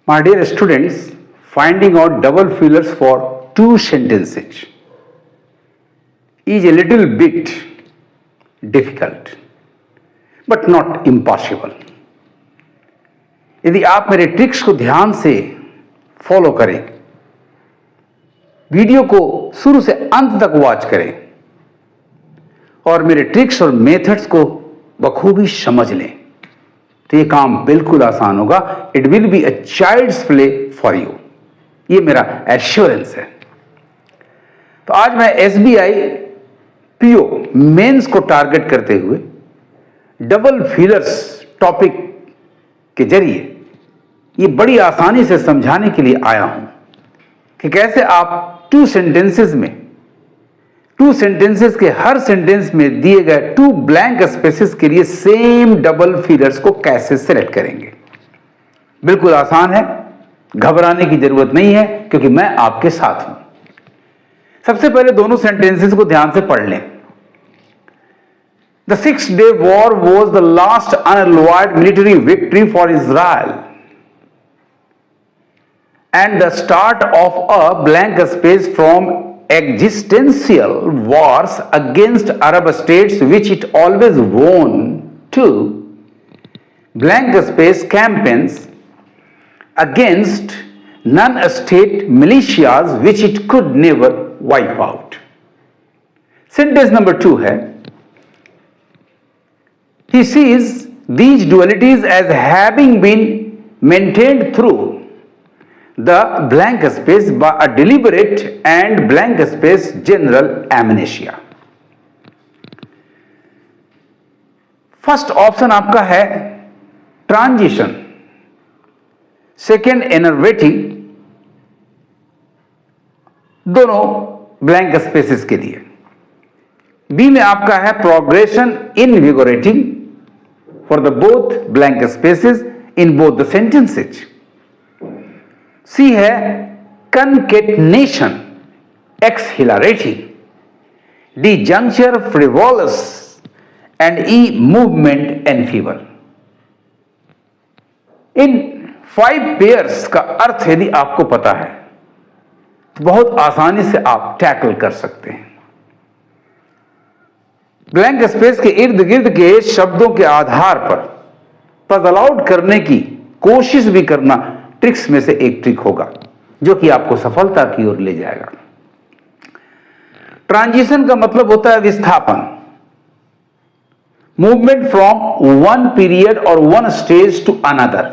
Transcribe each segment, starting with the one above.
My dear students, finding out double fillers for two sentences is a little bit difficult, but not impossible. यदि आप मेरे tricks को ध्यान से follow करें, वीडियो को शुरू से अंत तक वॉच करें और मेरे ट्रिक्स और मेथड्स को बखूबी समझ लें, तो ये काम बिल्कुल आसान होगा. It will be a child's play for you. ये मेरा एश्योरेंस है. तो आज मैं SBI PO मेंस को टारगेट करते हुए डबल फीलर्स टॉपिक के जरिए ये बड़ी आसानी से समझाने के लिए आया हूं कि कैसे आप टू सेंटेंसेस के हर सेंटेंस में दिए गए टू ब्लैंक स्पेसेस के लिए सेम डबल फीलर्स को कैसे सिलेक्ट करेंगे. बिल्कुल आसान है, घबराने की जरूरत नहीं है, क्योंकि मैं आपके साथ हूं. सबसे पहले दोनों सेंटेंसेस को ध्यान से पढ़ लें. The 6-day war was the last unalloyed military victory for Israel and the start of a blank space from existential wars against Arab states which it always won to blank space campaigns against non-state militias which it could never wipe out. Sentence number 2 है, he sees these dualities as having been maintained through the blank space by a deliberate and blank space general amnesia. First option आपका है transition, second एनर्वेटिंग, दोनों blank spaces के लिए. B में आपका है progression invigorating for the both blank spaces in both the sentences. C है concatenation exhilarating, D juncture frivolous and E movement enfeeble. इन 5 पेयर्स का अर्थ यदि आपको पता है तो बहुत आसानी से आप टैकल कर सकते हैं. ब्लैंक स्पेस के इर्द गिर्द के शब्दों के आधार पर पजल आउट करने की कोशिश भी करना ट्रिक्स में से एक ट्रिक होगा, जो कि आपको सफलता की ओर ले जाएगा. ट्रांजिशन का मतलब होता है विस्थापन, मूवमेंट फ्रॉम वन पीरियड और वन स्टेज टू अनदर.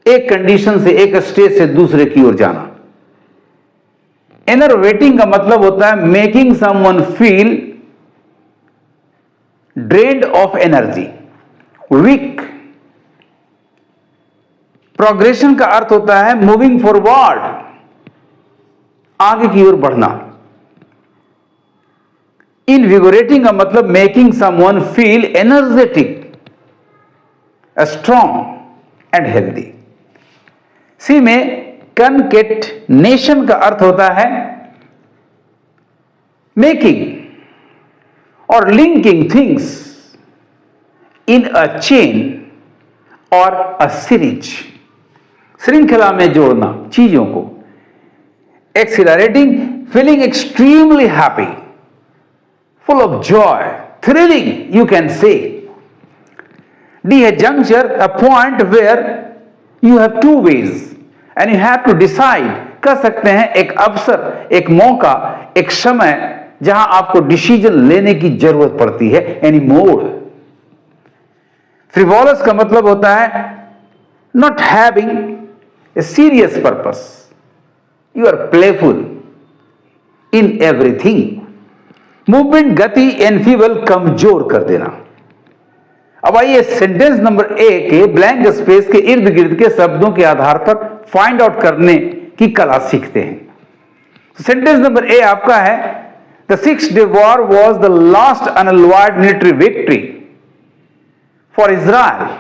एक कंडीशन से, एक स्टेज से दूसरे की ओर जाना. एनर्वेटिंग का मतलब होता है making someone feel drained of energy, weak. Progression का अर्थ होता है मूविंग फॉरवर्ड, आगे की ओर बढ़ना. इनविगोरेटिंग का मतलब making someone feel energetic, strong and healthy. C में कंकेटनेशन का अर्थ होता है मेकिंग और linking things in a chain और अ सीरीज, श्रृंखला में जोड़ना चीजों को. Exhilarating, feeling extremely happy, full of joy, thrilling you can say. D है juncture, a point where you have to weigh and you have to decide. कह सकते हैं एक अवसर, एक मौका, एक समय जहां आपको डिसीजन लेने की जरूरत पड़ती है, एनी मोड. फ्रिवोलस का मतलब होता है not having a serious purpose, you are playful in everything. Movement, गति, एनफीबल, कमजोर कर देना. अब आइए सेंटेंस नंबर 1 के ब्लैंक स्पेस के इर्द गिर्द के शब्दों के आधार पर फाइंड आउट करने की कला सीखते हैं. सेंटेंस नंबर A आपका है the 6-day war was the last unalloyed military victory for Israel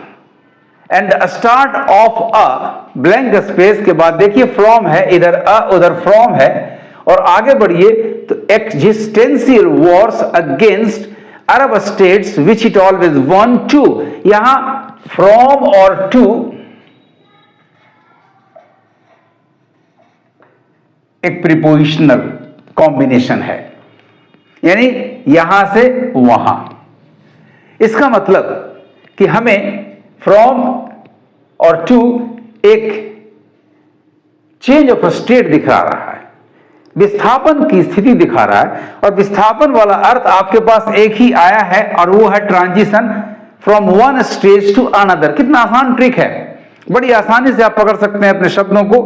and the start of a blank space. के बाद देखिए फ्रॉम है, इधर उधर फ्रॉम है, और आगे बढ़िए तो existential wars against Arab states which it always won to. यहां फ्रॉम और टू एक प्रीपोजिशनल कॉम्बिनेशन है, यानी यहां से वहां। इसका मतलब कि हमें फ्रॉम और टू एक चेंज ऑफ स्टेट दिखा रहा है, विस्थापन की स्थिति दिखा रहा है, और विस्थापन वाला अर्थ आपके पास एक ही आया है और वो है transition from one stage to another. कितना आसान ट्रिक है, बड़ी आसानी से आप पकड़ सकते हैं अपने शब्दों को।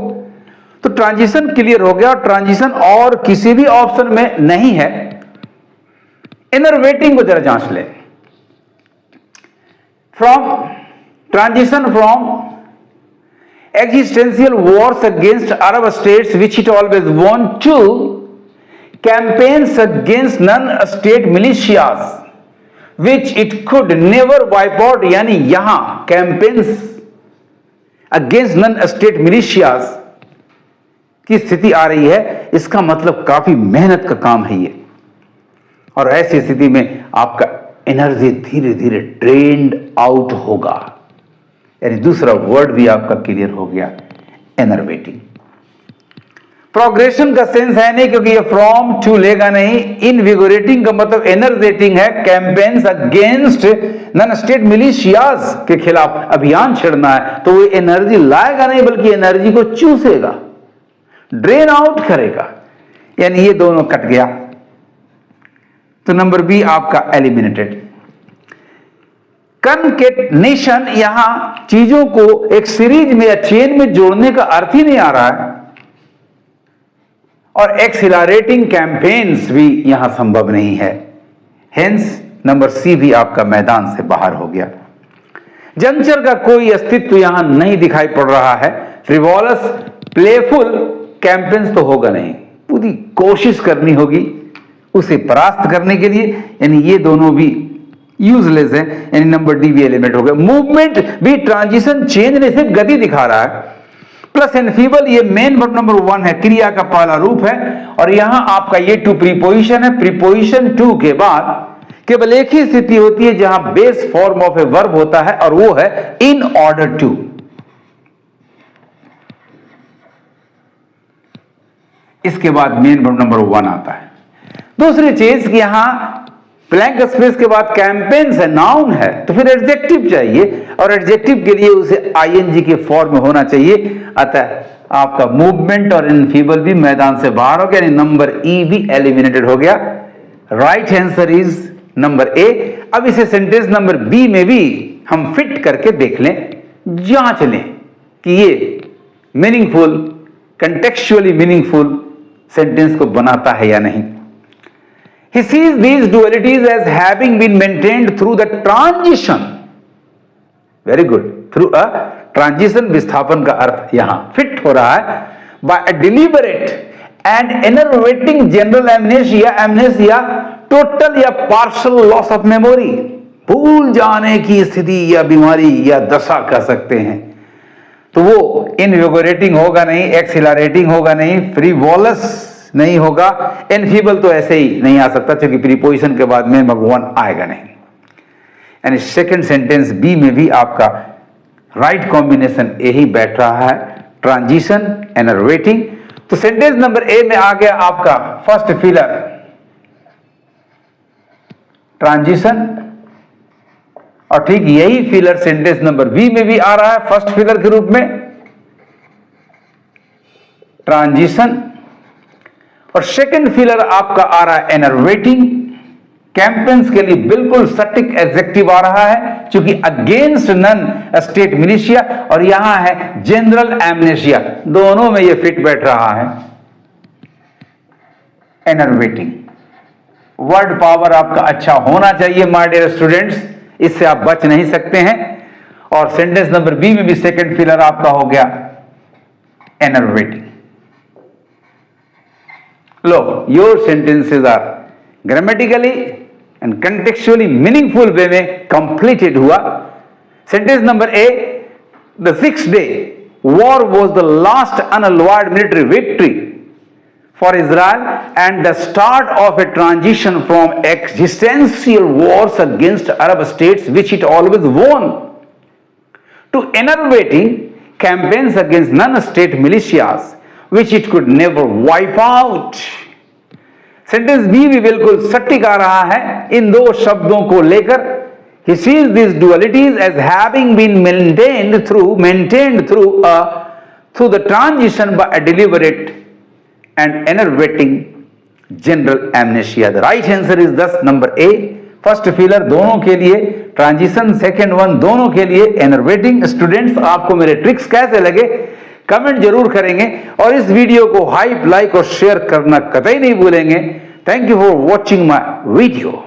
तो ट्रांजिशन क्लियर हो गया, और ट्रांजिशन और किसी भी ऑप्शन में नहीं है। इनरवेटिंग को जरा जांच ले। From transition from existential wars against Arab states which it always won to campaigns against non-state militias which it could never wipe out, यानी यहां campaigns against non-state militias की स्थिति आ रही है। इसका मतलब काफी मेहनत का काम है ये, और ऐसी स्थिति में आपका एनर्जी धीरे धीरे ड्रेन्ड आउट होगा, यानी दूसरा वर्ड भी आपका क्लियर हो गया, एनर्वेटिंग। प्रोग्रेशन का सेंस है नहीं, क्योंकि ये फ्रॉम टू लेगा नहीं। इनविगोरेटिंग का मतलब एनर्जेटिंग है, campaigns against non state militias के खिलाफ अभियान छेड़ना है, तो वो एनर्जी लाएगा नहीं बल्कि एनर्जी को चूसेगा, ड्रेन आउट करेगा, यानी ये दोनों कट गया। तो नंबर बी आपका एलिमिनेटेड। कनकेटनेशन यहां चीजों को एक सीरीज में या चेन में जोड़ने का अर्थ ही नहीं आ रहा है, और एक्सिलरेटिंग कैंपेन्स भी यहां संभव नहीं है। हेंस नंबर सी भी आपका मैदान से बाहर हो गया। जंक्चर का कोई अस्तित्व यहां नहीं दिखाई पड़ रहा है। फ्रिवोलस प्लेफुल कैंपेन्स तो होगा नहीं, पूरी कोशिश करनी होगी उसे परास्त करने के लिए, यानी ये दोनों भी यूजलेस है, यानी नंबर डी भी एलिमेंट हो गया। मूवमेंट भी ट्रांजिशन चेंज नहीं, सिर्फ गति दिखा रहा है। प्लस एनफीबल ये मेन वर्ब नंबर 1 है, क्रिया का पहला रूप है, और यहां आपका ये टू प्रीपोजिशन है। प्रीपोजिशन टू के बाद केवल एक ही स्थिति होती है जहां base form of a verb होता है, और वो है इन ऑर्डर टू। इसके बाद मेन वर्ब नंबर 1 आता है। दूसरी चीज कि यहां ब्लैंक स्पेस के बाद कैंपेन्स है, नाउन है, तो फिर एडजेक्टिव चाहिए, और एडजेक्टिव के लिए उसे आईएनजी के फॉर्म में होना चाहिए। अतः आपका मूवमेंट और इनफीबल भी मैदान से बाहर हो गया, यानी नंबर ई भी एलिमिनेटेड हो गया। Right answer is number A. अब इसे सेंटेंस नंबर बी में भी हम फिट करके देख लें, जांच लें कि ये मीनिंगफुल, कंटेक्चुअली मीनिंगफुल सेंटेंस को बनाता है या नहीं। He sees these dualities as having been maintained through the transition. Very good. Through a transition, विस्थापन का अर्थ यहां फिट हो रहा है। By a deliberate and enervating general amnesia, amnesia total या partial loss of memory, भूल जाने की स्थिति या बीमारी या दशा कह सकते हैं। तो वो इनविगोरेटिंग होगा नहीं, एक्सिलरेटिंग होगा नहीं, फ्रीवोलस नहीं होगा, एनफीबल तो ऐसे ही नहीं आ सकता क्योंकि प्रीपोजिशन के बाद में भगवान आएगा नहीं। यानी सेकंड सेंटेंस बी में भी आपका राइट कॉम्बिनेशन यही बैठ रहा है, ट्रांजिशन, एनर्वेटिंग। तो सेंटेंस नंबर ए में आ गया आपका फर्स्ट फिलर ट्रांजिशन, और ठीक यही फिलर सेंटेंस नंबर बी में भी आ रहा है फर्स्ट फिलर के रूप में, ट्रांजिशन। और सेकंड फिलर आपका आ रहा है एनर्वेटिंग। कैंपेन्स के लिए बिल्कुल सटीक एडजेक्टिव आ रहा है क्योंकि अगेंस्ट नन स्टेट मिलिशिया, और यहां है जनरल एमनेशिया, दोनों में ये फिट बैठ रहा है। एनर्वेटिंग वर्ड पावर आपका अच्छा होना चाहिए माय डियर स्टूडेंट्स, इससे आप बच नहीं सकते हैं। और सेंटेंस नंबर बी में भी सेकंड फिलर आपका हो गया एनर्वेटिंग। Look, your sentences are grammatically and contextually meaningful way में completed हुआ। Sentence number A, the 6-day war was the last unalloyed military victory for Israel and the start of a transition from existential wars against Arab states which it always won to enervating campaigns against non-state militias which it could never wipe out. Sentence B भी बिल्कुल सटीक आ रहा है इन दो शब्दों को लेकर. He sees these dualities as having been maintained through the transition by a deliberate and enervating general amnesia. The right answer is thus number A. First filler दोनों के लिए, ट्रांजिशन सेकेंड वन दोनों के लिए एनर्वेटिंग. स्टूडेंट्स, आपको मेरे tricks कैसे लगे कमेंट जरूर करेंगे और इस वीडियो को हाइप, लाइक और शेयर करना कतई नहीं भूलेंगे. Thank you for watching my video.